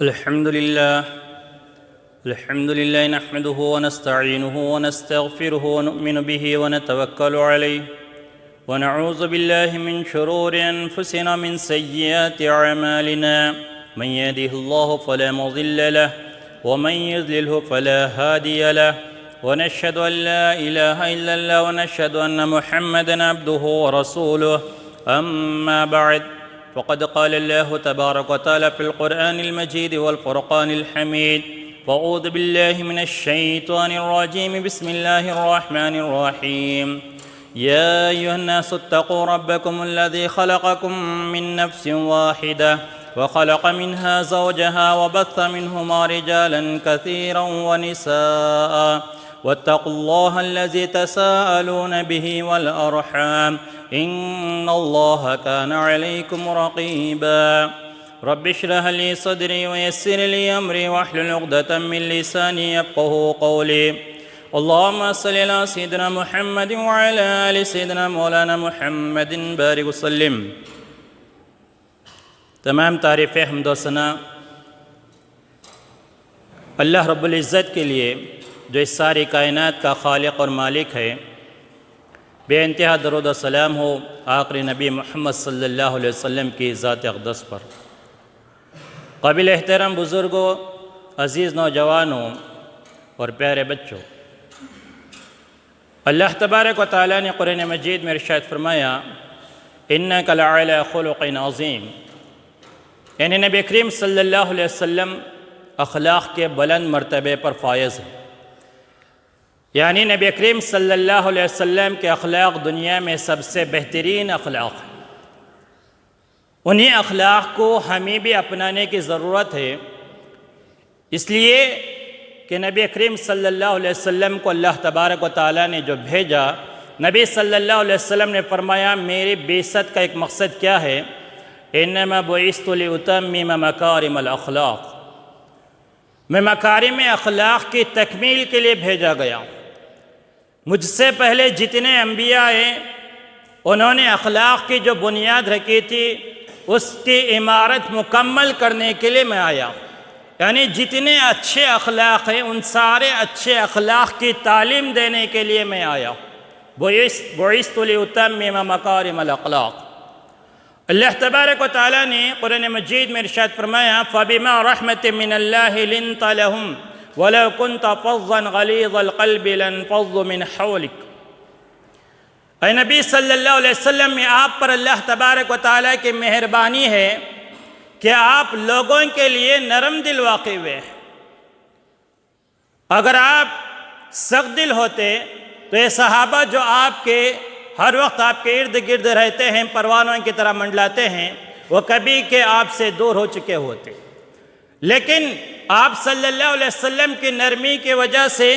الحمد لله نحمده ونستعينه ونستغفره ونؤمن به ونتوكل عليه ونعوذ بالله من شرور أنفسنا من سيئات أعمالنا من يهده الله فلا مضل له ومن يضلله فلا هادي له ونشهد أن لا إله إلا الله ونشهد أن محمدًا عبده ورسوله أما بعد فقد قال الله تبارك وتعالى في القرآن المجيد والفرقان الحميد فأعوذ بالله من الشيطان الرجيم بسم الله الرحمن الرحيم يا أيها الناس اتقوا ربكم الذي خلقكم من نفس واحدة وخلق منها زوجها وبث منهما رجالا كثيرا ونساء واتقوا الله الذي تساءلون به والأرحام إن الله كان عليكم رقيبا رب اشرح لي صدري ويسر لي أمري واحلل عقدة من لساني يفقهوا قولي اللهم صل على سيدنا محمد وعلى آل سيدنا مولانا محمد بارك وسلم۔ تمام تعریف حمد و ثنا اللہ رب العزت کے لیے جو اس ساری کائنات کا خالق اور مالک ہے۔ بے انتہا درود و سلام ہو آخری نبی محمد صلی اللہ علیہ وسلم کی ذات اقدس پر۔ قابل احترام بزرگوں، عزیز نوجوانوں اور پیارے بچوں، اللہ تبارک و تعالیٰ نے قرآن مجید میں ارشاد فرمایا اِنَّكَ لَعَلَىٰ خُلُقٍ عَظِيمٍ، یعنی نبی کریم صلی اللہ علیہ وسلم اخلاق کے بلند مرتبے پر فائز ہیں۔ یعنی نبی کریم صلی اللہ علیہ وسلم کے اخلاق دنیا میں سب سے بہترین اخلاق ہیں۔ انہی اخلاق کو ہمیں بھی اپنانے کی ضرورت ہے، اس لیے کہ نبی کریم صلی اللہ علیہ وسلم کو اللہ تبارک و تعالیٰ نے جو بھیجا، نبی صلی اللہ علیہ وسلم نے فرمایا میری بعثت کا ایک مقصد کیا ہے؟ انما بعثت لأتمم مکارم الاخلاق، میں مکارم اخلاق کی تکمیل کے لیے بھیجا گیا ہوں۔ مجھ سے پہلے جتنے انبیاء ہیں انہوں نے اخلاق کی جو بنیاد رکھی تھی اس کی عمارت مکمل کرنے کے لیے میں آیا ہوں، یعنی جتنے اچھے اخلاق ہیں ان سارے اچھے اخلاق کی تعلیم دینے کے لیے میں آیا ہوں۔ بعثت لأتمم مکارم الاخلاق۔ اللہ تبارک و تعالیٰ نے قرآن مجید میں ارشاد فرمایا فَبِمَا رَحْمَةٍ مِّنَ اللَّهِ لِنْتَ لَهُمْ وَلَوْ كُنْتَ فَظًّا غَلِيظَ الْقَلْبِ لَانفَضُّوا مِنْ حَوْلِكَ۔ اے نبی صلی اللہ علیہ وسلم، میں آپ پر اللہ تبارک و تعالیٰ کی مہربانی ہے کہ آپ لوگوں کے لیے نرم دل واقع ہوئے ہیں۔ اگر آپ سخت دل ہوتے تو یہ صحابہ جو آپ کے ہر وقت آپ کے ارد گرد رہتے ہیں، پروانوں کی طرح منڈلاتے ہیں، وہ کبھی کہ آپ سے دور ہو چکے ہوتے۔ لیکن آپ صلی اللہ علیہ وسلم کی نرمی کی وجہ سے،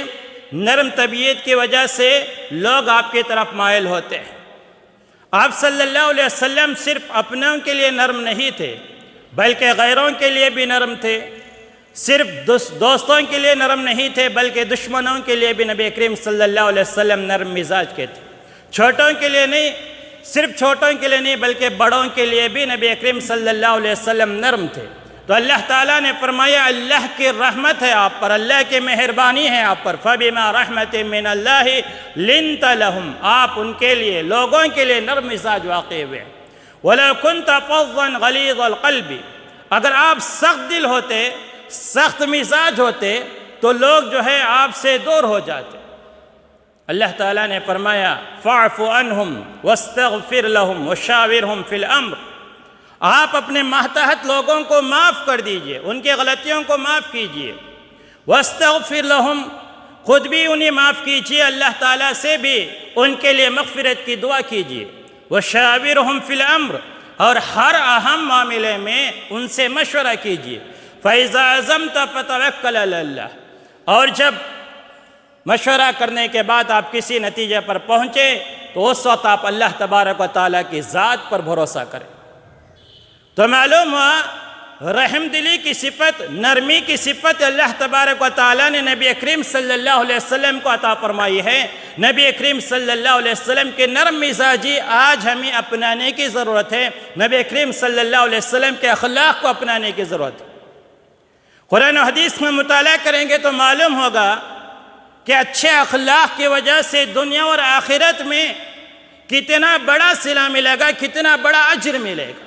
نرم طبیعت کی وجہ سے لوگ آپ کی طرف مائل ہوتے ہیں۔ آپ صلی اللہ علیہ وسلم صرف اپنوں کے لیے نرم نہیں تھے بلکہ غیروں کے لیے بھی نرم تھے۔ صرف دوستوں کے لیے نرم نہیں تھے بلکہ دشمنوں کے لیے بھی نبی کریم صلی اللہ علیہ وسلم نرم مزاج کے تھے۔ چھوٹوں کے لیے نہیں، صرف چھوٹوں کے لیے نہیں بلکہ بڑوں کے لیے بھی نبی اکرم صلی اللہ علیہ وسلم نرم تھے۔ تو اللہ تعالیٰ نے فرمایا اللہ کی رحمت ہے آپ پر، اللہ کی مہربانی ہے آپ پر۔ فَبِمَا رَحْمَةٍ مِّنَ اللَّهِ لِنْتَ لَهُمْ، آپ ان کے لیے، لوگوں کے لیے نرم مزاج واقع ہوئے۔ وَلَوْ كُنْتَ فَظًّا غَلِيظَ الْقَلْبِ، اگر آپ سخت دل ہوتے، سخت مزاج ہوتے تو لوگ جو ہے آپ سے دور ہو جاتے۔ اللہ تعالیٰ نے فرمایا فَاعْفُ عَنْهُمْ وَاسْتَغْفِرْ لَهُمْ وَشَاوِرْهُمْ فِي الْأَمْرِ، آپ اپنے ماتحت لوگوں کو معاف کر دیجئے، ان کے غلطیوں کو معاف کیجئے۔ وَاسْتَغْفِرْ لَهُمْ، خود بھی انہیں معاف کیجئے، اللہ تعالیٰ سے بھی ان کے لیے مغفرت کی دعا کیجئے۔ وَشَاوِرْهُمْ فِي الْأَمْرِ، اور ہر اہم معاملے میں ان سے مشورہ کیجئے۔ فَإِذَا عَزَمْتَ فَتَوَكَّلْ عَلَى اللَّهِ، اور جب مشورہ کرنے کے بعد آپ کسی نتیجے پر پہنچے تو اس وقت آپ اللہ تبارک و تعالیٰ کی ذات پر بھروسہ کریں۔ تو معلوم ہوا رحم دلی کی صفت، نرمی کی صفت اللہ تبارک و تعالیٰ نے نبی کریم صلی اللہ علیہ وسلم کو عطا فرمائی ہے۔ نبی کریم صلی اللہ علیہ وسلم کے نرم مزاجی آج ہمیں اپنانے کی ضرورت ہے، نبی کریم صلی اللہ علیہ وسلم کے اخلاق کو اپنانے کی ضرورت ہے۔ قرآن و حدیث میں مطالعہ کریں گے تو معلوم ہوگا کہ اچھے اخلاق کی وجہ سے دنیا اور آخرت میں کتنا بڑا صلہ ملے گا، کتنا بڑا اجر ملے گا۔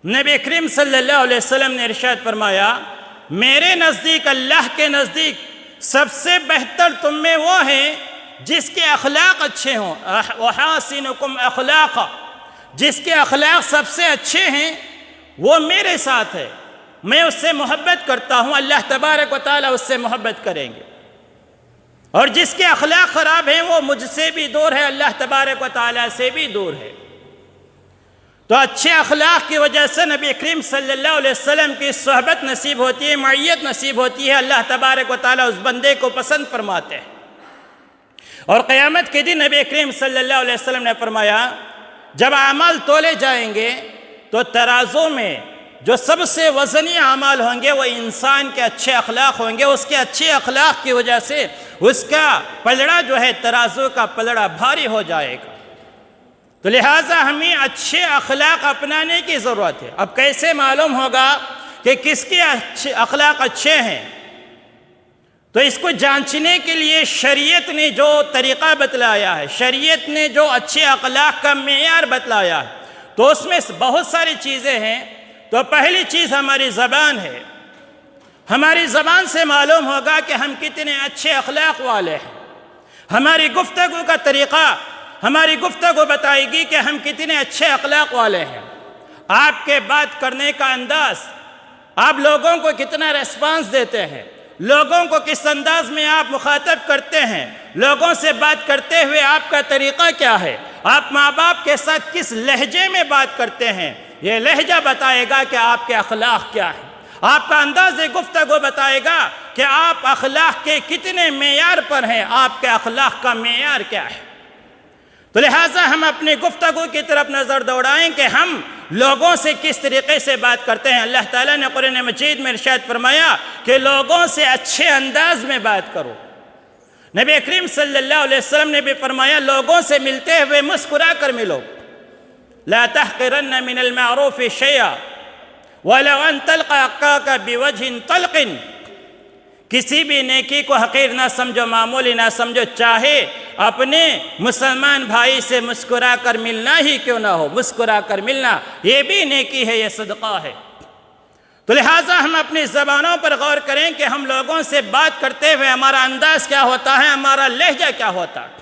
نبی کریم صلی اللہ علیہ وسلم نے ارشاد فرمایا، میرے نزدیک، اللہ کے نزدیک سب سے بہتر تم میں وہ ہیں جس کے اخلاق اچھے ہوں۔ وَحَاسِنُكُمْ أَخْلَاقًا، جس کے اخلاق سب سے اچھے ہیں وہ میرے ساتھ ہے، میں اس سے محبت کرتا ہوں، اللہ تبارک و تعالیٰ اس سے محبت کریں گے۔ اور جس کے اخلاق خراب ہیں وہ مجھ سے بھی دور ہے، اللہ تبارک و تعالیٰ سے بھی دور ہے۔ تو اچھے اخلاق کی وجہ سے نبی کریم صلی اللہ علیہ وسلم کی صحبت نصیب ہوتی ہے، معیت نصیب ہوتی ہے، اللہ تبارک و تعالیٰ اس بندے کو پسند فرماتے ہیں۔ اور قیامت کے دن نبی کریم صلی اللہ علیہ وسلم نے فرمایا، جب اعمال تولے جائیں گے تو ترازو میں جو سب سے وزنی اعمال ہوں گے وہ انسان کے اچھے اخلاق ہوں گے۔ اس کے اچھے اخلاق کی وجہ سے اس کا پلڑا جو ہے، ترازو کا پلڑا بھاری ہو جائے گا۔ تو لہٰذا ہمیں اچھے اخلاق اپنانے کی ضرورت ہے۔ اب کیسے معلوم ہوگا کہ کس کے اخلاق اچھے ہیں؟ تو اس کو جانچنے کے لیے شریعت نے جو طریقہ بتلایا ہے، شریعت نے جو اچھے اخلاق کا معیار بتلایا ہے، تو اس میں بہت ساری چیزیں ہیں۔ تو پہلی چیز ہماری زبان ہے۔ ہماری زبان سے معلوم ہوگا کہ ہم کتنے اچھے اخلاق والے ہیں۔ ہماری گفتگو کا طریقہ، ہماری گفتگو بتائے گی کہ ہم کتنے اچھے اخلاق والے ہیں۔ آپ کے بات کرنے کا انداز، آپ لوگوں کو کتنا ریسپانس دیتے ہیں، لوگوں کو کس انداز میں آپ مخاطب کرتے ہیں، لوگوں سے بات کرتے ہوئے آپ کا طریقہ کیا ہے، آپ ماں باپ کے ساتھ کس لہجے میں بات کرتے ہیں، یہ لہجہ بتائے گا کہ آپ کے اخلاق کیا ہیں۔ آپ کا انداز گفتگو بتائے گا کہ آپ اخلاق کے کتنے معیار پر ہیں، آپ کے اخلاق کا معیار کیا ہے۔ تو لہٰذا ہم اپنی گفتگو کی طرف نظر دوڑائیں کہ ہم لوگوں سے کس طریقے سے بات کرتے ہیں۔ اللہ تعالیٰ نے قرآن مجید میں ارشاد فرمایا کہ لوگوں سے اچھے انداز میں بات کرو۔ نبی کریم صلی اللہ علیہ وسلم نے بھی فرمایا، لوگوں سے ملتے ہوئے مسکرا کر ملو۔ لا تحقرن من المعروف شيئا ولو ان تلقى اخاك بوجه طلق، کسی بھی نیکی کو حقیر نہ سمجھو، معمولی نہ سمجھو، چاہے اپنے مسلمان بھائی سے مسکرا کر ملنا ہی کیوں نہ ہو، مسکرا کر ملنا یہ بھی نیکی ہے، یہ صدقہ ہے۔ تو لہٰذا ہم اپنی زبانوں پر غور کریں کہ ہم لوگوں سے بات کرتے ہوئے ہمارا انداز کیا ہوتا ہے، ہمارا لہجہ کیا ہوتا ہے۔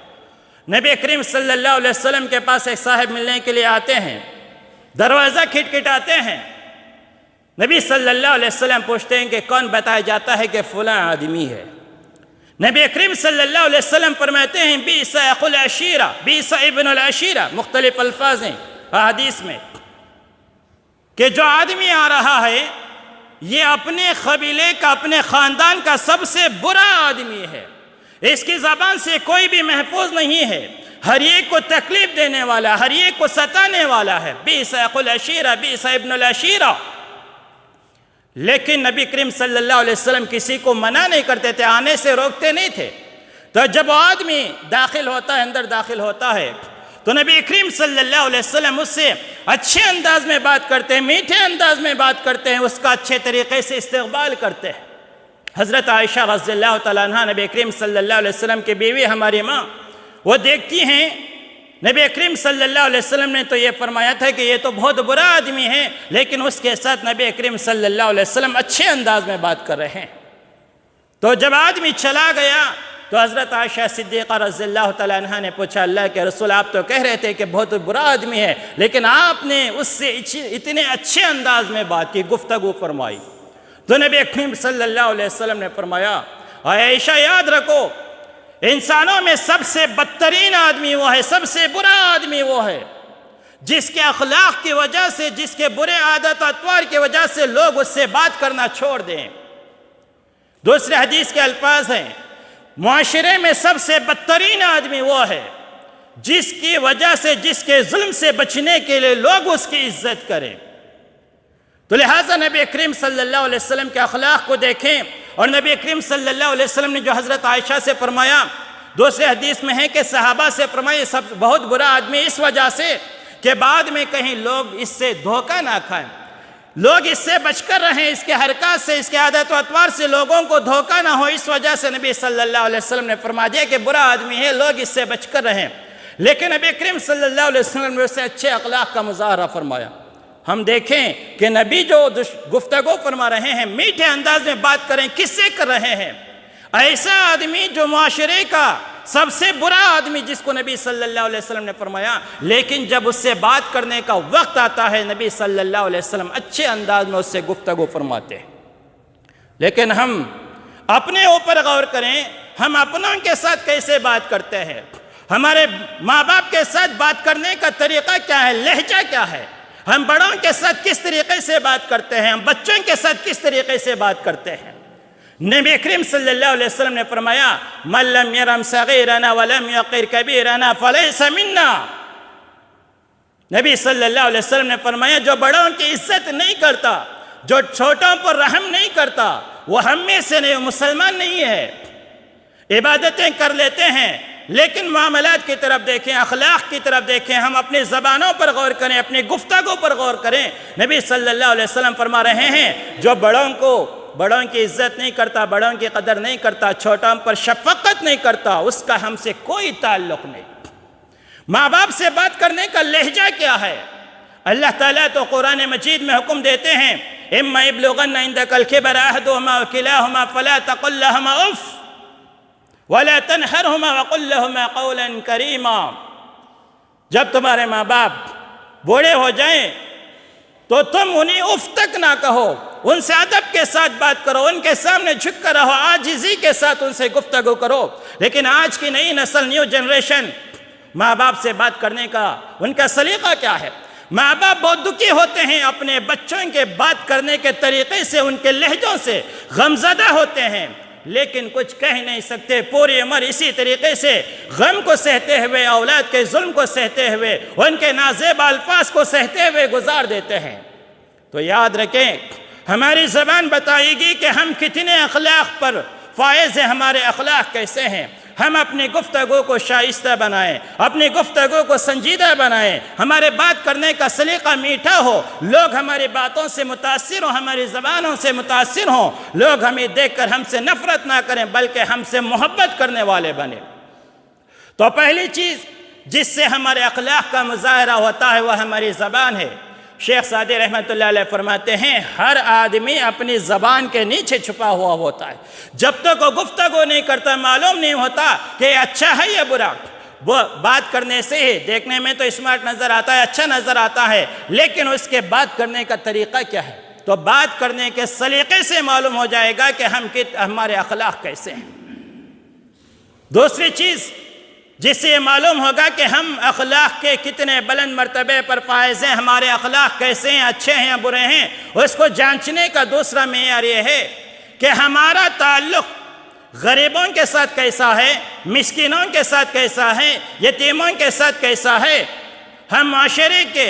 نبی کریم صلی اللہ علیہ وسلم کے پاس ایک صاحب ملنے کے لیے آتے ہیں، دروازہ کھٹکھٹاتے ہیں۔ نبی صلی اللہ علیہ وسلم پوچھتے ہیں کہ کون بتایا جاتا ہے کہ فلاں آدمی ہے۔ نبی کریم صلی اللہ علیہ وسلم فرماتے ہیں، بئس اخو العشیرہ، بئس ابن العشیرہ، مختلف الفاظ ہیں حدیث میں، کہ جو آدمی آ رہا ہے یہ اپنے قبیلے کا، اپنے خاندان کا سب سے برا آدمی ہے، اس کی زبان سے کوئی بھی محفوظ نہیں ہے، ہر ایک کو تکلیف دینے والا، ہر ایک کو ستانے والا ہے۔ بئس اخو العشیرہ، بئس ابن العشیرہ۔ لیکن نبی کریم صلی اللہ علیہ وسلم کسی کو منع نہیں کرتے تھے، آنے سے روکتے نہیں تھے۔ تو جب آدمی داخل ہوتا ہے، اندر داخل ہوتا ہے، تو نبی کریم صلی اللہ علیہ وسلم اس سے اچھے انداز میں بات کرتے ہیں، میٹھے انداز میں بات کرتے ہیں، اس کا اچھے طریقے سے استقبال کرتے ہیں۔ حضرت عائشہ رضی اللہ تعالیٰ عنہ، نبی کریم صلی اللہ علیہ وسلم کی بیوی، ہماری ماں، وہ دیکھتی ہیں نبی کریم صلی اللہ علیہ وسلم نے تو یہ فرمایا تھا کہ یہ تو بہت برا آدمی ہے، لیکن اس کے ساتھ نبی کریم صلی اللہ علیہ وسلم اچھے انداز میں بات کر رہے ہیں۔ تو جب آدمی چلا گیا تو حضرت عائشہ صدیقہ رضی اللہ تعالیٰ عنہ نے پوچھا، اللہ کے رسول آپ تو کہہ رہے تھے کہ بہت برا آدمی ہے، لیکن آپ نے اس سے اتنے اچھے انداز میں بات کی، گفتگو فرمائی۔ تو نبی کریم صلی اللہ علیہ وسلم نے فرمایا، عائشہ یاد رکھو، انسانوں میں سب سے بدترین آدمی وہ ہے، سب سے برا آدمی وہ ہے جس کے اخلاق کی وجہ سے، جس کے برے عادت و اطوار کی وجہ سے لوگ اس سے بات کرنا چھوڑ دیں۔ دوسرے حدیث کے الفاظ ہیں، معاشرے میں سب سے بدترین آدمی وہ ہے جس کی وجہ سے، جس کے ظلم سے بچنے کے لیے لوگ اس کی عزت کریں۔ تو لہٰذا نبی کریم صلی اللہ علیہ وسلم کے اخلاق کو دیکھیں، اور نبی کریم صلی اللہ علیہ وسلم نے جو حضرت عائشہ سے فرمایا، دوسرے حدیث میں ہے کہ صحابہ سے فرمایا یہ سب بہت برا آدمی اس وجہ سے کہ بعد میں کہیں لوگ اس سے دھوکہ نہ کھائیں، لوگ اس سے بچ کر رہیں، اس کے حرکات سے، اس کے عادت و اطوار سے لوگوں کو دھوکہ نہ ہو، اس وجہ سے نبی صلی اللہ علیہ وسلم نے فرما دیا کہ برا آدمی ہے، لوگ اس سے بچ کر رہیں۔ لیکن نبی کریم صلی اللہ علیہ وسلم نے اس سے اچھے اخلاق کا مظاہرہ فرمایا۔ ہم دیکھیں کہ نبی جو گفتگو فرما رہے ہیں، میٹھے انداز میں بات کریں، کس سے کر رہے ہیں؟ ایسا آدمی جو معاشرے کا سب سے برا آدمی جس کو نبی صلی اللہ علیہ وسلم نے فرمایا، لیکن جب اس سے بات کرنے کا وقت آتا ہے نبی صلی اللہ علیہ وسلم اچھے انداز میں اس سے گفتگو فرماتے ہیں۔ لیکن ہم اپنے اوپر غور کریں، ہم اپنوں کے ساتھ کیسے بات کرتے ہیں؟ ہمارے ماں باپ کے ساتھ بات کرنے کا طریقہ کیا ہے؟ لہجہ کیا ہے؟ ہم بڑوں کے ساتھ کس طریقے سے بات کرتے ہیں؟ ہم بچوں کے ساتھ کس طریقے سے بات کرتے ہیں؟ نبی کریم صلی اللہ علیہ وسلم نے فرمایا من لم یرم صغیرنا ولم یقر کبیرنا فلیس منا۔ نبی صلی اللہ علیہ وسلم نے فرمایا جو بڑوں کی عزت نہیں کرتا، جو چھوٹوں پر رحم نہیں کرتا، وہ ہم میں سے نہیں، مسلمان نہیں ہے۔ عبادتیں کر لیتے ہیں لیکن معاملات کی طرف دیکھیں، اخلاق کی طرف دیکھیں، ہم اپنی زبانوں پر غور کریں، اپنی گفتگو پر غور کریں۔ نبی صلی اللہ علیہ وسلم فرما رہے ہیں جو بڑوں کی عزت نہیں کرتا، بڑوں کی قدر نہیں کرتا، چھوٹوں پر شفقت نہیں کرتا، اس کا ہم سے کوئی تعلق نہیں۔ ماں باپ سے بات کرنے کا لہجہ کیا ہے؟ اللہ تعالیٰ تو قرآن مجید میں حکم دیتے ہیں اما یبلغن عندک الکبر احدهما وکلاهما فلا تقل لهما اف ولا تنہرهما وقل لهما قولا کریما۔ جب تمہارے ماں باپ بوڑھے ہو جائیں تو تم انہیں اف تک نہ کہو، ان سے ادب کے ساتھ بات کرو، ان کے سامنے جھک کر رہو، عاجزی کے ساتھ ان سے گفتگو کرو۔ لیکن آج کی نئی نسل، نیو جنریشن، ماں باپ سے بات کرنے کا ان کا سلیقہ کیا ہے؟ ماں باپ بہت دکھی ہوتے ہیں اپنے بچوں کے بات کرنے کے طریقے سے، ان کے لہجوں سے غمزدہ ہوتے ہیں، لیکن کچھ کہہ نہیں سکتے۔ پوری عمر اسی طریقے سے غم کو سہتے ہوئے، اولاد کے ظلم کو سہتے ہوئے، ان کے نازیب الفاظ کو سہتے ہوئے گزار دیتے ہیں۔ تو یاد رکھیں، ہماری زبان بتائے گی کہ ہم کتنے اخلاق پر فائز ہیں، ہمارے اخلاق کیسے ہیں۔ ہم اپنی گفتگو کو شائستہ بنائیں، اپنی گفتگو کو سنجیدہ بنائیں، ہمارے بات کرنے کا سلیقہ میٹھا ہو، لوگ ہماری باتوں سے متاثر ہوں، ہماری زبانوں سے متاثر ہوں، لوگ ہمیں دیکھ کر ہم سے نفرت نہ کریں بلکہ ہم سے محبت کرنے والے بنیں۔ تو پہلی چیز جس سے ہمارے اخلاق کا مظاہرہ ہوتا ہے وہ ہماری زبان ہے۔ شیخ سعدی رحمۃ اللہ علیہ فرماتے ہیں ہر آدمی اپنی زبان کے نیچے چھپا ہوا ہوتا ہے، جب تک وہ گفتگو نہیں کرتا معلوم نہیں ہوتا کہ یہ اچھا ہے یا برا۔ وہ بات کرنے سے ہی دیکھنے میں تو اسمارٹ نظر آتا ہے، اچھا نظر آتا ہے، لیکن اس کے بات کرنے کا طریقہ کیا ہے؟ تو بات کرنے کے سلیقے سے معلوم ہو جائے گا کہ ہمارے اخلاق کیسے ہیں۔ دوسری چیز جس سے یہ معلوم ہوگا کہ ہم اخلاق کے کتنے بلند مرتبے پر فائز ہیں، ہمارے اخلاق کیسے ہیں، اچھے ہیں یا برے ہیں، اس کو جانچنے کا دوسرا معیار یہ ہے کہ ہمارا تعلق غریبوں کے ساتھ کیسا ہے، مسکینوں کے ساتھ کیسا ہے، یتیموں کے ساتھ کیسا ہے، ہم معاشرے کے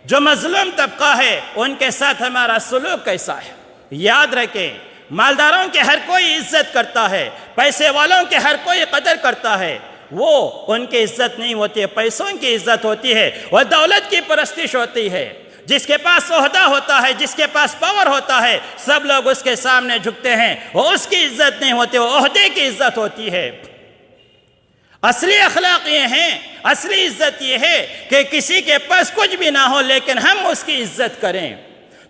جو مظلوم طبقہ ہے ان کے ساتھ ہمارا سلوک کیسا ہے۔ یاد رکھیں، مالداروں کے ہر کوئی عزت کرتا ہے، پیسے والوں کے ہر کوئی قدر کرتا ہے، وہ ان کی عزت نہیں ہوتی ہے، پیسوں کی عزت ہوتی ہے، وہ دولت کی پرستش ہوتی ہے۔ جس کے پاس عہدہ ہوتا ہے، جس کے پاس پاور ہوتا ہے، سب لوگ اس کے سامنے جھکتے ہیں، وہ اس کی عزت نہیں ہوتی، وہ عہدے کی عزت ہوتی ہے۔ اصلی اخلاق یہ ہیں، اصلی عزت یہ ہے کہ کسی کے پاس کچھ بھی نہ ہو لیکن ہم اس کی عزت کریں۔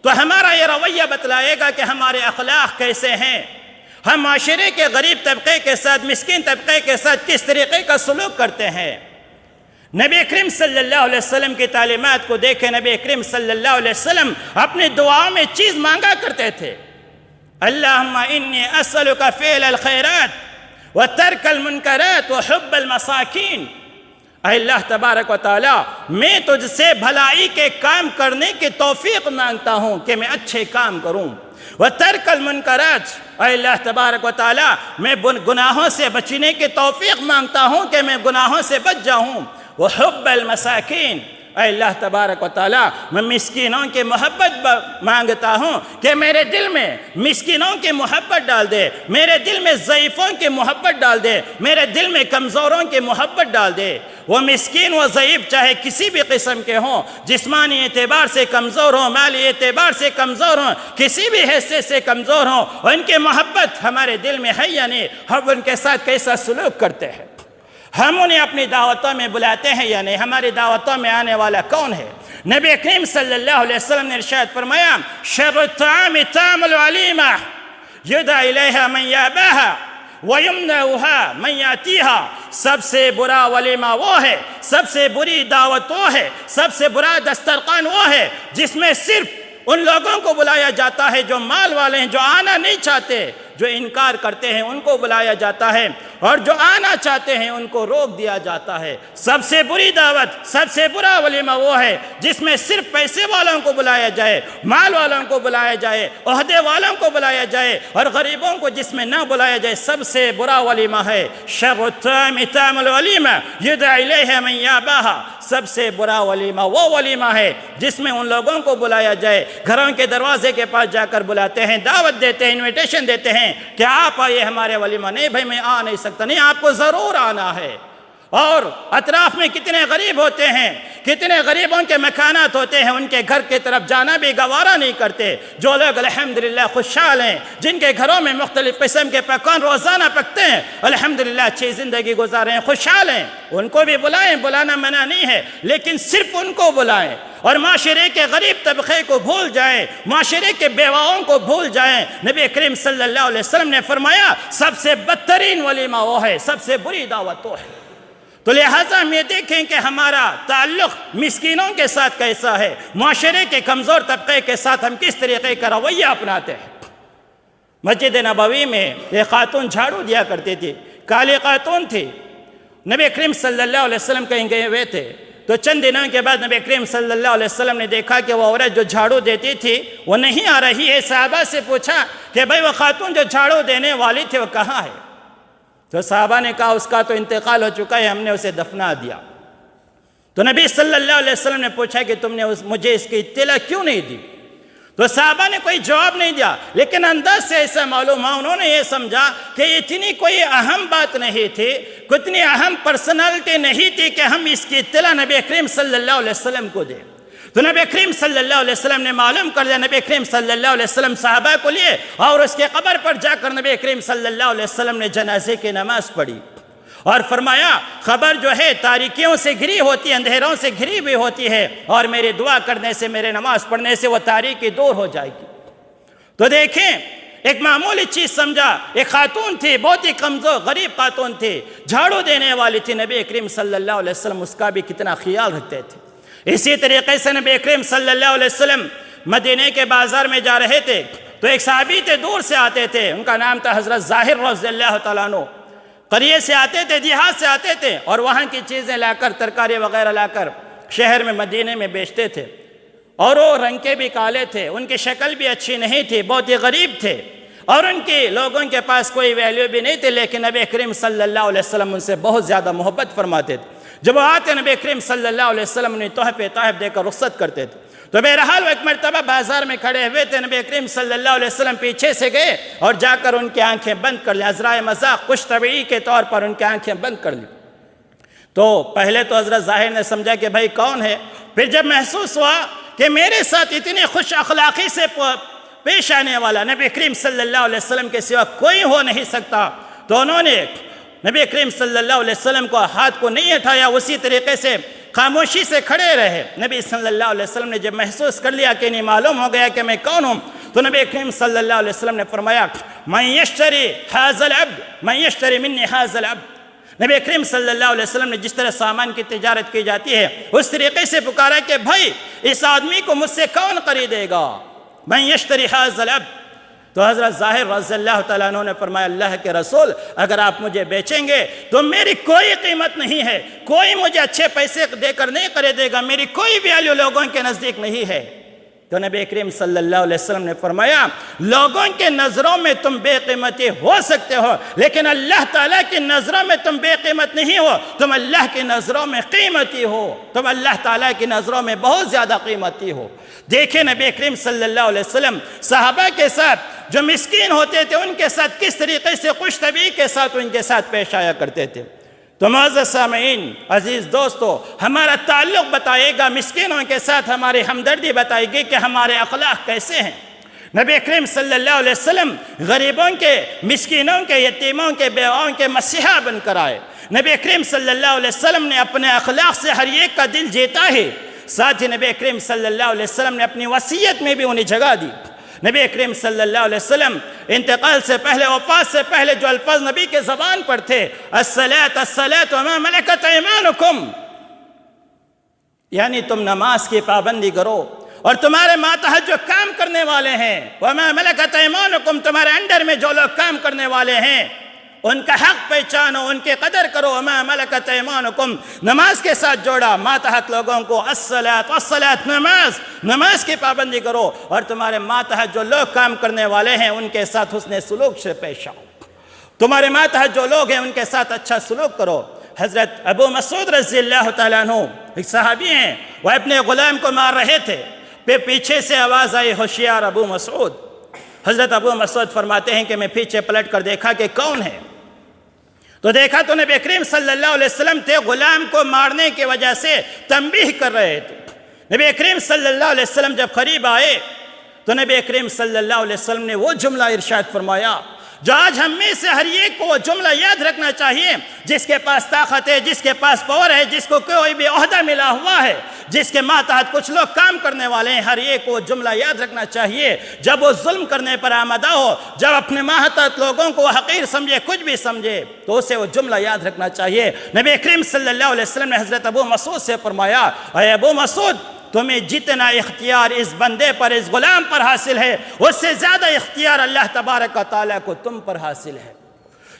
تو ہمارا یہ رویہ بتلائے گا کہ ہمارے اخلاق کیسے ہیں، ہم معاشرے کے غریب طبقے کے ساتھ، مسکین طبقے کے ساتھ کس طریقے کا سلوک کرتے ہیں۔ نبی کریم صلی اللہ علیہ وسلم کی تعلیمات کو دیکھیں، نبی کریم صلی اللہ علیہ وسلم اپنی دعاؤں میں چیز مانگا کرتے تھے۔ اللہم انی اسألک فعل الخیرات وترک المنکرات وحب المساکین۔ اے اللہ تبارک و تعالی، میں تجھ سے بھلائی کے کام کرنے کی توفیق مانگتا ہوں کہ میں اچھے کام کروں۔ وترک المنکرات، اے اللہ تبارک و تعالی، میں گناہوں سے بچنے کی توفیق مانگتا ہوں کہ میں گناہوں سے بچ جاؤں۔ وحب المساکین، اے اللہ تبارک و تعالی، میں مسکینوں کی محبت مانگتا ہوں کہ میرے دل میں مسکینوں کی محبت ڈال دے، میرے دل میں ضعیفوں کی محبت ڈال دے، میرے دل میں کمزوروں کی محبت ڈال دے۔ وہ مسکین و ضعیف چاہے کسی بھی قسم کے ہوں، جسمانی اعتبار سے کمزور ہوں، مالی اعتبار سے کمزور ہوں، کسی بھی حیثیت سے کمزور ہوں، ان کی محبت ہمارے دل میں ہے یا نہیں، ہم ان کے ساتھ کیسا سلوک کرتے ہیں، ہم انہیں اپنی دعوتوں میں بلاتے ہیں یا نہیں، ہماری دعوتوں میں آنے والا کون ہے؟ نبی کریم صلی اللہ علیہ وسلم نے ارشاد فرمایا شر الطعام طعم الولیمہ یدعی الیہا من یاباہا وَيُمْنَعُهَا مَنْ يَأْتِيهَا، سب سے برا ولیمہ وہ ہے، سب سے بری دعوت وہ ہے، سب سے برا دسترخوان وہ ہے جس میں صرف ان لوگوں کو بلایا جاتا ہے جو مال والے ہیں، جو آنا نہیں چاہتے، جو انکار کرتے ہیں ان کو بلایا جاتا ہے، اور جو آنا چاہتے ہیں ان کو روک دیا جاتا ہے۔ سب سے بری دعوت، سب سے برا ولیمہ وہ ہے جس میں صرف پیسے والوں کو بلایا جائے، مال والوں کو بلایا جائے، عہدے والوں کو بلایا جائے، اور غریبوں کو جس میں نہ بلایا جائے۔ سب سے برا ولیمہ ہے شر الطعام طعم الولیمہ یدعی الیہا من یاباہا، سب سے برا ولیمہ وہ ولیمہ ہے جس میں ان لوگوں کو بلایا جائے، گھروں کے دروازے کے پاس جا کر بلاتے ہیں، دعوت دیتے ہیں، انویٹیشن دیتے ہیں کہ آپ آئیے ہمارے ولیمہ، نہیں بھائی میں آ نہیں سکتا، نہیں آپ کو ضرور آنا ہے۔ اور اطراف میں کتنے غریب ہوتے ہیں، کتنے غریبوں کے مکانات ہوتے ہیں، ان کے گھر کی طرف جانا بھی گوارا نہیں کرتے۔ جو لوگ الحمدللہ خوشحال ہیں، جن کے گھروں میں مختلف قسم کے پکوان روزانہ پکتے ہیں، الحمدللہ اچھی زندگی گزار رہے ہیں، خوشحال ہیں، ان کو بھی بلائیں، بلانا منع نہیں ہے، لیکن صرف ان کو بلائیں اور معاشرے کے غریب طبقے کو بھول جائیں، معاشرے کے بیواؤں کو بھول جائیں۔ نبی کریم صلی اللہ علیہ وسلم نے فرمایا سب سے بدترین ولیمہ وہ ہے، سب سے بری دعوت وہ ہے۔ تو لہٰذا ہم یہ دیکھیں کہ ہمارا تعلق مسکینوں کے ساتھ کیسا ہے، معاشرے کے کمزور طبقے کے ساتھ ہم کس طریقے کا رویہ اپناتے ہیں۔ مسجد نبوی میں ایک خاتون جھاڑو دیا کرتی تھی، کالی خاتون تھی، نبی کریم صلی اللہ علیہ وسلم کہیں گئے ہوئے تھے، تو چند دنوں کے بعد نبی کریم صلی اللہ علیہ وسلم نے دیکھا کہ وہ عورت جو جھاڑو دیتی تھی وہ نہیں آ رہی ہے۔ صحابہ سے پوچھا کہ بھائی وہ خاتون جو جھاڑو دینے والی تھی وہ کہاں ہے؟ تو صحابہ نے کہا اس کا تو انتقال ہو چکا ہے، ہم نے اسے دفنا دیا۔ تو نبی صلی اللہ علیہ وسلم نے پوچھا کہ تم نے مجھے اس کی اطلاع کیوں نہیں دی؟ تو صحابہ نے کوئی جواب نہیں دیا، لیکن انداز سے ایسا معلوم ہوا، انہوں نے یہ سمجھا کہ اتنی کوئی اہم بات نہیں تھی، کتنی اہم پرسنالٹی نہیں تھی کہ ہم اس کی اطلاع نبی کریم صلی اللہ علیہ وسلم کو دیں۔ تو نبی کریم صلی اللہ علیہ وسلم نے معلوم کر دیا، نبی کریم صلی اللہ علیہ وسلم صحابہ کو لیے اور اس کے قبر پر جا کر نبی کریم صلی اللہ علیہ وسلم نے جنازے کی نماز پڑھی اور فرمایا خبر جو ہے تاریکیوں سے گھری ہوتی ہے، اندھیروں سے گھری ہوئی ہوتی ہے، اور میرے دعا کرنے سے، میرے نماز پڑھنے سے وہ تاریکی دور ہو جائے گی۔ تو دیکھیں ایک معمولی چیز سمجھا، ایک خاتون تھی، بہت ہی کمزور غریب خاتون تھی، جھاڑو دینے والی تھی، نبی کریم صلی اللہ علیہ وسلم اس کا بھی کتنا خیال رکھتے تھے۔ اسی طریقے سے نبی کریم صلی اللہ علیہ وسلم مدینہ کے بازار میں جا رہے تھے تو ایک صحابی تھے، دور سے آتے تھے، ان کا نام تھا حضرت ظاہر رضی اللہ تعالیٰ عنہ، قریے سے آتے تھے، دیہات سے آتے تھے، اور وہاں کی چیزیں لا کر، ترکاری وغیرہ لا کر شہر میں مدینہ میں بیچتے تھے، اور وہ رنگ کے بھی کالے تھے، ان کی شکل بھی اچھی نہیں تھی، بہت ہی غریب تھے، اور ان کی لوگوں کے پاس کوئی ویلیو بھی نہیں تھی، لیکن نبی کریم صلی اللہ علیہ وسلم ان سے بہت زیادہ محبت فرماتے تھے۔ جب وہ آتے نبی کریم صلی اللہ علیہ وسلم انہیں تحفے دے کر رخصت کرتے تھے۔ تو بہرحال وہ ایک مرتبہ بازار میں کھڑے ہوئے تھے، نبی کریم صلی اللہ علیہ وسلم پیچھے سے گئے اور جا کر ان کی آنکھیں بند کر لیں، عذرائے مذاق خوش طبعی کے طور پر ان کی آنکھیں بند کر لیں۔ تو پہلے تو حضرت ظاہر نے سمجھا کہ بھائی کون ہے، پھر جب محسوس ہوا کہ میرے ساتھ اتنی خوش اخلاقی سے پیش آنے والا نبی کریم صلی اللہ علیہ وسلم کے سوا کوئی ہو نہیں سکتا، تو انہوں نے نبی کریم صلی اللہ علیہ وسلم کو ہاتھ کو نہیں اٹھایا، اسی طریقے سے خاموشی سے کھڑے رہے۔ نبی صلی اللہ علیہ وسلم نے جب محسوس کر لیا کہ انہیں معلوم ہو گیا کہ میں کون ہوں، تو نبی کریم صلی اللہ علیہ وسلم نے فرمایا من یشتری ھذا العبد من یشتری منی ھذا العبد۔ نبی کریم صلی اللہ علیہ وسلم نے جس طرح سامان کی تجارت کی جاتی ہے اس طریقے سے پکارا کہ بھائی اس آدمی کو مجھ سے کون خریدے گا، من یشتری ھذا العبد۔ تو حضرت ظاہر رضی اللہ تعالیٰ عنہ نے فرمایا اللہ کے رسول اگر آپ مجھے بیچیں گے تو میری کوئی قیمت نہیں ہے، کوئی مجھے اچھے پیسے دے کر نہیں خریدے گا، میری کوئی ویلیو لوگوں کے نزدیک نہیں ہے۔ تو نبی کریم صلی اللہ علیہ وسلم نے فرمایا لوگوں کے نظروں میں تم بے قیمتی ہو سکتے ہو، لیکن اللہ تعالیٰ کی نظروں میں تم بے قیمت نہیں ہو، تم اللہ کی نظروں میں قیمتی ہو، تم اللہ تعالیٰ کی نظروں میں بہت زیادہ قیمتی ہو۔ دیکھیں نبی کریم صلی اللہ علیہ وسلم صحابہ کے ساتھ جو مسکین ہوتے تھے ان کے ساتھ کس طریقے سے خوش طبعی کے ساتھ ان کے ساتھ پیش آیا کرتے تھے۔ تو معزز سامعین، عزیز دوستو، ہمارا تعلق بتائے گا مسکینوں کے ساتھ، ہماری ہمدردی بتائے گی کہ ہمارے اخلاق کیسے ہیں۔ نبی کریم صلی اللہ علیہ وسلم غریبوں کے، مسکینوں کے، یتیموں کے، بیواؤں کے مسیحا بن کر آئے۔ نبی کریم صلی اللہ علیہ وسلم نے اپنے اخلاق سے ہر ایک کا دل جیتا ہے، ساتھ ہی نبی کریم صلی اللہ علیہ وسلم نے اپنی وصیت میں بھی انہیں جگہ دی۔ نبی کریم صلی اللہ علیہ وسلم انتقال سے پہلے، وفات سے پہلے جو الفاظ نبی کے زبان پر تھے، الصلاۃ الصلاۃ وما ملکت ایمانکم، یعنی تم نماز کی پابندی کرو، اور تمہارے ماتحت جو کام کرنے والے ہیں، وما ملکت ایمانکم، تمہارے انڈر میں جو لوگ کام کرنے والے ہیں ان کا حق پہچانو، ان کی قدر کرو۔ وما ملکت ایمانکم، نماز کے ساتھ جوڑا ماتحت لوگوں کو، الصلاۃ والصلاۃ، نماز کی پابندی کرو، اور تمہارے ماتحت جو لوگ کام کرنے والے ہیں ان کے ساتھ حسن سلوک سے پیش آؤ، تمہارے ماتحت جو لوگ ہیں ان کے ساتھ اچھا سلوک کرو۔ حضرت ابو مسعود رضی اللہ تعالیٰ عنہ ایک صحابی ہیں، وہ اپنے غلام کو مار رہے تھے، پھر پیچھے سے آواز آئی، ہوشیار ابو مسعود۔ حضرت ابو مسعود فرماتے ہیں کہ میں پیچھے پلٹ کر دیکھا کہ کون ہے، تو دیکھا تو نبی کریم صلی اللہ علیہ وسلم تھے، غلام کو مارنے کی وجہ سے تنبیہ کر رہے تھے۔ نبی کریم صلی اللہ علیہ وسلم جب قریب آئے تو نبی کریم صلی اللہ علیہ وسلم نے وہ جملہ ارشاد فرمایا جو آج ہم میں سے ہر ایک کو وہ جملہ یاد رکھنا چاہیے، جس کے پاس طاقت ہے، جس کے پاس پاور ہے، جس کو کوئی بھی عہدہ ملا ہوا ہے، جس کے ماتحت کچھ لوگ کام کرنے والے ہیں، ہر ایک کو وہ جملہ یاد رکھنا چاہیے۔ جب وہ ظلم کرنے پر آمادہ ہو، جب اپنے ماتحت لوگوں کو حقیر سمجھے، کچھ بھی سمجھے، تو اسے وہ جملہ یاد رکھنا چاہیے۔ نبی کریم صلی اللہ علیہ وسلم نے حضرت ابو مسعود سے فرمایا، اے ابو مسعود، تمہیں جتنا اختیار اس بندے پر، اس غلام پر حاصل ہے، اس سے زیادہ اختیار اللہ تبارک و تعالیٰ کو تم پر حاصل ہے۔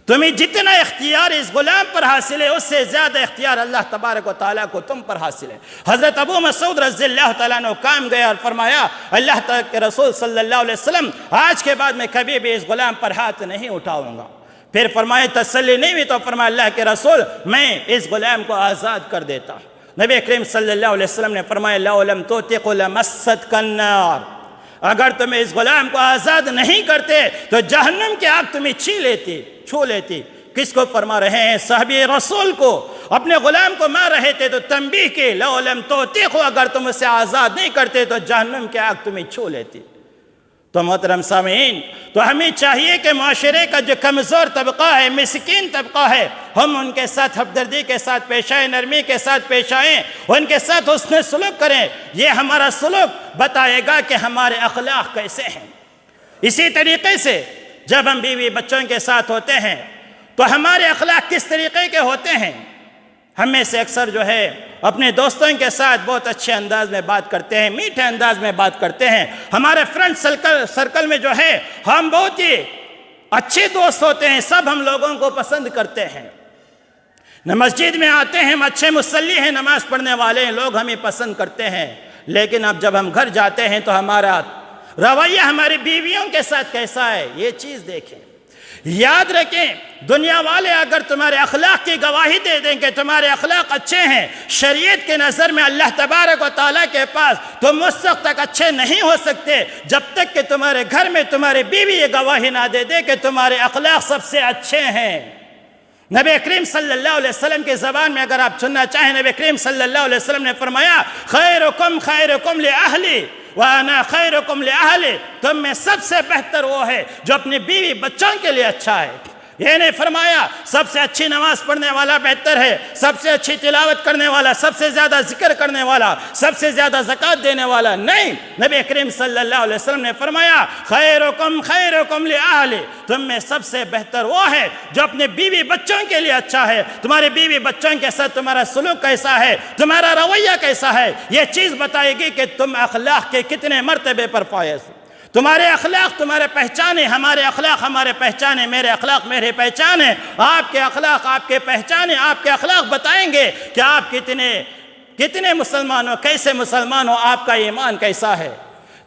تمہیں جتنا اختیار اس غلام پر حاصل ہے، اس سے زیادہ اختیار اللہ تبارک و تعالیٰ کو تم پر حاصل ہے۔ حضرت ابو مسعود رضی اللہ تعالیٰ عنہ کام گئے اور فرمایا، اللہ تعالیٰ کے رسول صلی اللہ علیہ وسلم، آج کے بعد میں کبھی بھی اس غلام پر ہاتھ نہیں اٹھاؤں گا۔ پھر فرمایا تسلی نہیں ہوئی تو فرمایا، اللہ کے رسول، میں اس غلام کو آزاد کر دیتا ہوں۔ نبی کریم صلی اللہ علیہ وسلم نے فرمایا، لو لم تطق لمستک النار، اگر تم اس غلام کو آزاد نہیں کرتے تو جہنم کی آگ تمہیں چھو لیتی۔ کس کو فرما رہے ہیں؟ صحابی رسول کو، اپنے غلام کو مار رہے تھے تو تنبیہ کی، لو لم تطق، اگر تم اسے آزاد نہیں کرتے تو جہنم کی آگ تمہیں چھو لیتی۔ تو محترم سامعین، تو ہمیں چاہیے کہ معاشرے کا جو کمزور طبقہ ہے، مسکین طبقہ ہے، ہم ان کے ساتھ ہمدردی کے ساتھ پیش آئیں، نرمی کے ساتھ پیش آئیں، ان کے ساتھ حسن سلوک کریں۔ یہ ہمارا سلوک بتائے گا کہ ہمارے اخلاق کیسے ہیں۔ اسی طریقے سے جب ہم بیوی بچوں کے ساتھ ہوتے ہیں تو ہمارے اخلاق کس طریقے کے ہوتے ہیں؟ ہم میں سے اکثر جو ہے اپنے دوستوں کے ساتھ بہت اچھے انداز میں بات کرتے ہیں، میٹھے انداز میں بات کرتے ہیں۔ ہمارے فرینڈ سرکل میں جو ہے ہم بہت ہی اچھے دوست ہوتے ہیں، سب ہم لوگوں کو پسند کرتے ہیں۔ مسجد میں آتے ہیں، ہم اچھے مصلی ہیں، نماز پڑھنے والے ہیں، لوگ ہمیں پسند کرتے ہیں۔ لیکن اب جب ہم گھر جاتے ہیں تو ہمارا رویہ ہماری بیویوں کے ساتھ کیسا ہے، یہ چیز دیکھیں۔ یاد رکھیں، دنیا والے اگر تمہارے اخلاق کی گواہی دے دیں کہ تمہارے اخلاق اچھے ہیں، شریعت کے نظر میں اللہ تبارک و تعالیٰ کے پاس تم اس وقت تک اچھے نہیں ہو سکتے جب تک کہ تمہارے گھر میں تمہاری بیوی یہ گواہی نہ دے دے کہ تمہارے اخلاق سب سے اچھے ہیں۔ نبی کریم صلی اللہ علیہ وسلم کی زبان میں اگر آپ سننا چاہیں، نبی کریم صلی اللہ علیہ وسلم نے فرمایا، خیرکم خیرکم لأہلی وَأَنَا خَيْرُكُمْ لِأَهْلِ، تم میں سب سے بہتر وہ ہے جو اپنی بیوی بچوں کے لیے اچھا ہے۔ یہ نہیں فرمایا سب سے اچھی نماز پڑھنے والا بہتر ہے، سب سے اچھی تلاوت کرنے والا، سب سے زیادہ ذکر کرنے والا، سب سے زیادہ زکوٰۃ دینے والا، نہیں۔ نبی کریم صلی اللہ علیہ وسلم نے فرمایا، خیرکم خیرکم لأہلی، تم میں سب سے بہتر وہ ہے جو اپنے بیوی بچوں کے لیے اچھا ہے۔ تمہارے بیوی بچوں کے ساتھ تمہارا سلوک کیسا ہے، تمہارا رویہ کیسا ہے، یہ چیز بتائے گی کہ تم اخلاق کے کتنے مرتبے پر فائز ہو۔ تمہارے اخلاق تمہارے پہچان ہے، ہمارے اخلاق ہمارے پہچان ہے، میرے اخلاق میرے پہچان ہے، آپ کے اخلاق آپ کے پہچان ہے۔ آپ کے اخلاق بتائیں گے کہ آپ کتنے مسلمان ہو، کیسے مسلمان ہو، آپ کا ایمان کیسا ہے۔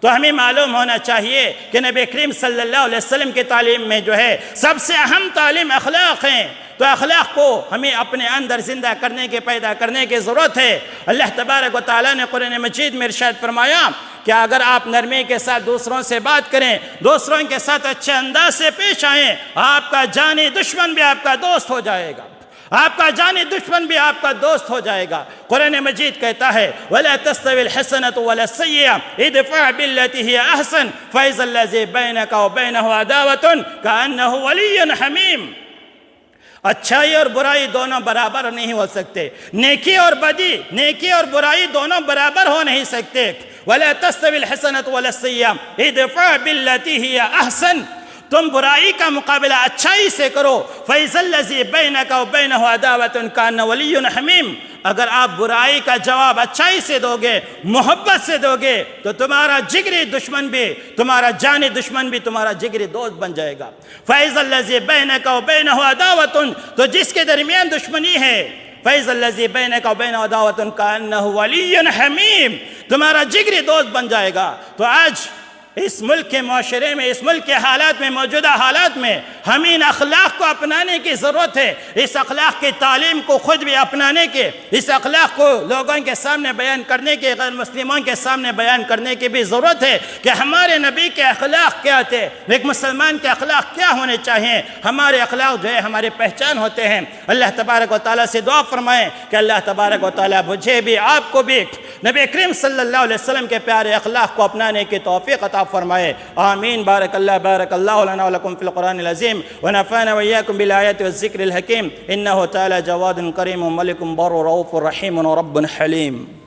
تو ہمیں معلوم ہونا چاہیے کہ نبی کریم صلی اللہ علیہ وسلم کی تعلیم میں جو ہے سب سے اہم تعلیم اخلاق ہیں۔ تو اخلاق کو ہمیں اپنے اندر زندہ کرنے کے، پیدا کرنے کی ضرورت ہے۔ اللہ تبارک و تعالیٰ نے قرآن مجید میں ارشاد فرمایا کہ اگر آپ نرمی کے ساتھ دوسروں سے بات کریں، دوسروں کے ساتھ اچھے انداز سے پیش آئیں، آپ کا جانی دشمن بھی آپ کا دوست ہو جائے گا۔ آپ کا جانی دشمن بھی آپ کا دوست ہو جائے گا۔ قرآن مجید کہتا ہے وَلَا تَسْتَوِي الْحَسَنَةُ وَلَا السَّيِّئَةُ ادْفَعْ بِالَّتِي هِيَ أَحْسَنُ فَإِذَا الَّذِي بَيْنَكَ وَبَيْنَهُ عَدَاوَةٌ كَأَنَّهُ وَلِيٌّ حَمِيمٌ۔ اچھائی اور برائی دونوں برابر نہیں ہو سکتے، نیکی اور بدی، نیکی اور برائی دونوں برابر ہو نہیں سکتے۔ وَلَا تَسْتَوِي الْحَسَنَةُ وَلَا السَّيِّئَةُ ادْفَعْ بِالَّتِي هِيَ أَحْسَنُ، تم برائی کا مقابلہ اچھائی سے کرو۔ فَإِذَا الَّذِي بَيْنَكَ وَبَيْنَهُ عَدَاوَةٌ كَأَنَّهُ وَلِيٌّ حَمِيمٌ، اگر آپ برائی کا جواب اچھائی سے دو گے، محبت سے دو گے، تو تمہارا جگری دشمن بھی، تمہارا جانی دشمن بھی تمہارا جگری دوست بن جائے گا۔ فَإِذَا الَّذِي بَيْنَكَ وَبَيْنَهُ عَدَاوَةٌ، تو جس کے درمیان دشمنی ہے، فَإِذَا الَّذِي بَيْنَكَ وَبَيْنَهُ عَدَاوَةٌ كَأَنَّهُ وَلِيٌّ حَمِيمٌ، تمہارا جگری دوست بن جائے گا۔ تو آج اس ملک کے معاشرے میں، اس ملک کے حالات میں، موجودہ حالات میں ہمیں ان اخلاق کو اپنانے کی ضرورت ہے، اس اخلاق کی تعلیم کو خود بھی اپنانے کے، اس اخلاق کو لوگوں کے سامنے بیان کرنے کے، غیر مسلموں کے سامنے بیان کرنے کی بھی ضرورت ہے کہ ہمارے نبی کے اخلاق کیا تھے، ایک مسلمان کے اخلاق کیا ہونے چاہیے۔ ہمارے اخلاق جو ہے ہماری پہچان ہوتے ہیں۔ اللہ تبارک و تعالیٰ سے دعا فرمائیں کہ اللہ تبارک و تعالیٰ مجھے بھی، آپ کو بھی نبی کریم صلی اللہ علیہ وسلم کے پیارے اخلاق کو اپنانے کی توفیق عطا فرمائے۔ آمین۔ بارک اللہ لنا ولکم فی القرآن العظیم ونفعنا وإياكم بالآیات والذکر الحکیم، انہ تعالی جواد کریم ملک بر رؤوف رحیم رب حلیم۔